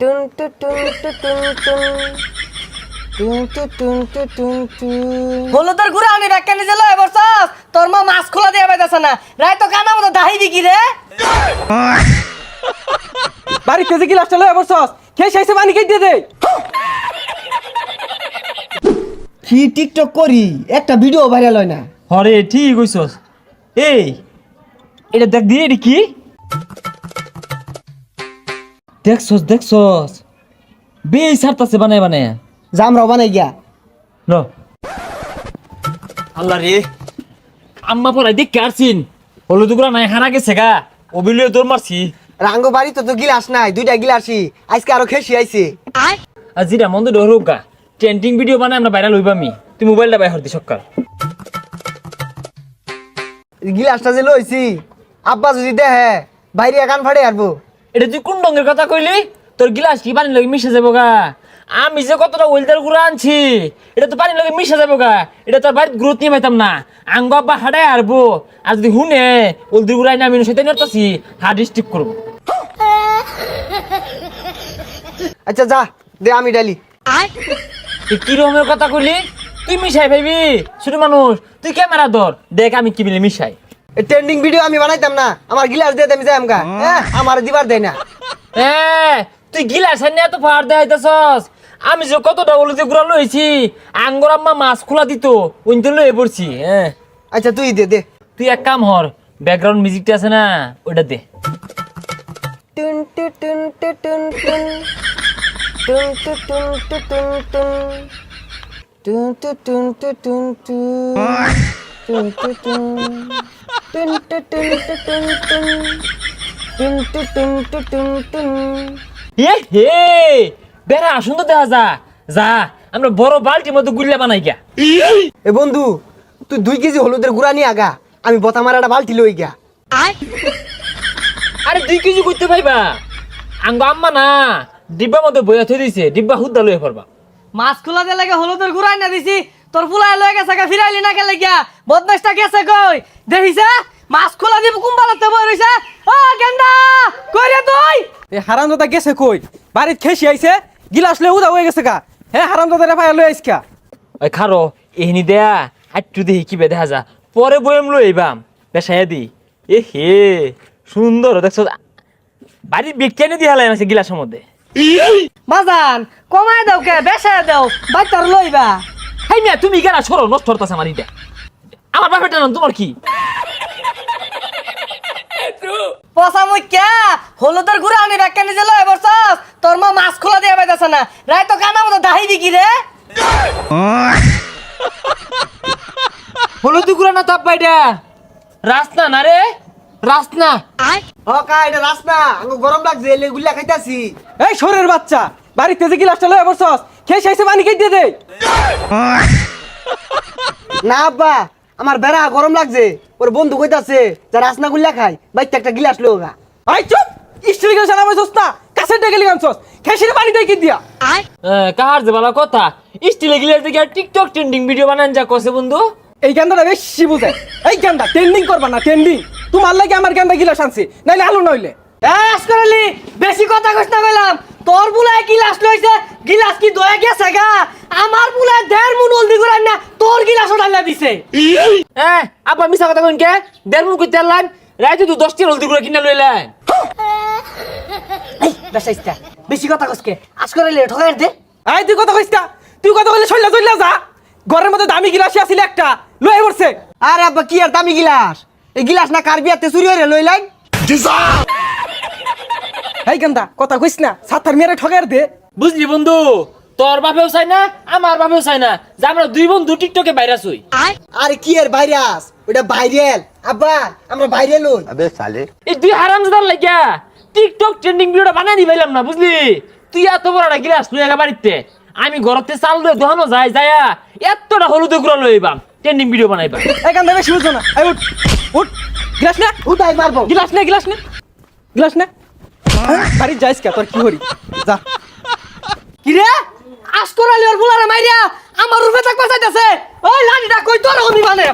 টুন টু টুন টু টুন টুন টুন টু টুন টু টুন টুন হলুদের গুড়া আনি ব্যাখ্যানি জেলা এবার চাস তোর মা মাছ খোলা দিয়ে পাইতাছে না রাই তো কানা মতো দাহি বিকি রে বাড়িতে যে গিলাসটা লয়ে বসছস খেয়ে শেষে পানি খেয়ে দিয়ে দে কি টিকটক করি একটা ভিডিও ভাইরাল হয় না হরে ঠিক কইছস এই এটা দেখ দিয়ে এটা কি দেখছস বেই সারতাছে বানায় বানায় জামরাও বানাই গিয়া ল আল্লাহ রে আম্মা পড়াই দেখ কারছিন হলুদ গুড়া নাই হারা গেছে গা ওবিলিয়ে দৌড় মারছি রাঙ্গ বাড়িতে তো গিলাস নাই দুইটা গিলাসই আজকে আরো খেসি আইছে আর জিরা মন্দ ডরুক গা ট্রেন্ডিং ভিডিও বানায় আমরা ভাইরাল হইবামি তুই মোবাইলটা বাইর হরতি সকাল গিলাসটা যে লইছি আব্বা যদি দেখে বাইরে কান ফাড়ে আরবো এটা তুই কোন রঙের কথা কইলি তোর গিলাস কি পানির লগে মিশে যাবো গা আমি যে কতটা ওয়েলদার গুঁড়া আনছি এটা তো পানির লগে মিশে যাবো গা এটা তোর বাড়ির গ্রোথ নিয়ে পাইতাম না আঙ্গ আব্বা হাডাই আরবো আর যদি হুনে ওলদির গুঁড়াই না আমি সেটা নিয়ে হার্ড স্টিক করবো আচ্ছা যা দে আমি ডালি তুই কি রকমের কথা কইলি তুই মিশাই ভাইবি ছোট মানুষ তুই ক্যামেরা ধর দেখ আমি কি বলে মিশাই ট্রেন্ডিং ভিডিও আমি বানাইতাম না আমার গিলাস দিয়ে আমি যাই আমগা আমার দিবার দেয় না তুই গিলাস নিয়ে এত ফার দেখাইতেছস আমি যে কতটা হলুদে গুড়া লইছি আঙ্গর আম্মা মাছ খোলা দিত ওইতে লয়ে পড়ছি হ্যাঁ আচ্ছা তুই দে দে তুই এক কাম হর ব্যাকগ্রাউন্ড মিউজিকটা আছে না ওটা দে টুন টু টুন টু টুন টুন টুন টু টুন টু টুন টুন টুন টু টুন টু টুন টু টুন টুন টু টুন টু টুন টুন টু টুন টু টুন টুন এ হে বেড়া সুন্দর দেখা যা আমরা বড় বালতির মতো গুল্লা বানাই গা এ বন্ধু তুই 2 কেজি হলুদের গুঁড়া নিয়ে আগা আমি বতা মারাটা বালতি লই গা আরে 2 কেজি করতে পাইবা আঙ্গ আম্মা না ডিব্বার মধ্যে বইয়া থই দিছে ডিব্বা হুদ্দা লয়ে পড়বা মাছ খোলা দিয়ে লাগে হলুদের গুড়াই না দিছি তোর ফুলাই লয়ে গেছে গা ফিরাইলি না গেলে গিয়া বদমাইশটা গেছে কই দেখিছে মাছ খোলা দিব কুম্বালাতে বই রইছে ও গেন্দা কই রে তুই এই হারামজাদা গেছে কই বাড়িত খেসি আইছে গিলাস লয়ে উদা হয়ে গেছে গা হ্যাঁ হারামজাদা রে ফায়া লয়ে আইসকা ওই খারো এহনি দেয়া আটটু দেখি কি দেখা যা পরে বইম লই আইবাম বেশায়া দি এ হে সুন্দর দেখছো বাড়ির বিজ্ঞানী দি হালাই আছে গিলাসের মধ্যে বাজান কমায় দাও কে বেশে দাও বাইতার লইবা হাই মিয়া তুমি গেলা সরো নষ্ট হতাছে আমার ইটা আমার বাপেরটা নাম তোমার কি পচা মুই কে হলুদের গুড়া আনি ব্যাখ্যানি জেলা এবার চাস তোর মা মাছ খোলা দিয়ে পাইতাছে না রাই তো কানা মতো দাহি বিকি রে হলুদ গুড়া না তাপ পাইটা রাস্তা না রে রাস্তা ও কা এটা রাস্তা আঙ্গো গরম লাগছে এলে গুল্লা খাইতাছি এই শোরের বাচ্চা বাড়িতে যে গিলাসটা লয়ে বসছস খেয়ে শেষে পানি খেয়ে দিয়ে দে না আব্বা আমার বেড়া গরম লাগছে ওর বন্ধু কইতাছে যে রাসনা গুল্লা খাই বাইতে একটা গিলাস লোগা আই চুপ স্টিল গিলাস আনা বসছস না কাছের ডেকে লিগানছস খেয়ে পানি দিয়ে কি দিয়া কাহার যে ভালো কথা স্টিল গিলাস দেখে টিকটক ট্রেন্ডিং ভিডিও বানান যা কসে বন্ধু এই গান্দাটা বেশি বুঝায় এই গান্দা ট্রেন্ডিং করবা না ট্রেন্ডিং তোমার লাগে আমার গান্দা গিলাস আনছি নাইলে আলু নইলে আসকরালি বেশি কথা কইছ না কইলাম তোর বুলায় গিলাস লইছে গিলাস কি দয়ে গেছে গা আমার বুলায় 1.5 মুন হলদি গুড়াই না তোর গিলাস ওঠাইলা দিছে আপা মিছা কথা কইন কে 1.5 মুন কইতে লাইন রাইতে তুই 10 টি হলদি গুড়া কিনা লইলেন এই বেশাইস্তা বেশি কথা কইছকে আসকরালি ঠকাই দে আই তুই কথা কইস্তা তুই কথা কইলে চইলা চইলা যা ঘরের মধ্যে দামি গিলাস আছিল একটা লয়ে পড়ছে আরে আব্বা কি আর দামি গিলাস এই গিলাস না কার বিয়াতে চুরি হইরে লই লাই এই গান্দা কথা কইস না সাতার মেরে ঠকাই দে বুঝলি বন্ধু তোর বাপেও চাই না আমার বাপেও চাই না যে আমরা দুই বন্ধু টিকটকে ভাইরাস হই আরে কি আর ভাইরাস ওটা ভাইরাল আব্বা আমরা ভাইরাল হই এই দুই হারামজাদার লাগিয়া টিকটক ট্রেন্ডিং ভিডিওটা বানাই দিবাইলাম না বুঝলি তুই এত বড় একটা গিলাস তুই একা বাড়িতে আমি ঘরতে চাল দিয়ে দোহানো যায় যায়া এতটা হলুদ গুঁড়া লইবাম ট্রেন্ডিং ভিডিও বানাইবা এই গান্দা বেশি বুঝছো না এই উঠ উঠ গিলাস নে উঠাই মারবো গিলাস নে গিলাস নে গিলাস নে বাড়ি যাইস কে তোর কি হরি যা কি রে আসকরালি ওর বুলারে মাইরা আমার রূপে থাকবা চাইতাছে ওই লাঠিটা কই তোর আমি মানে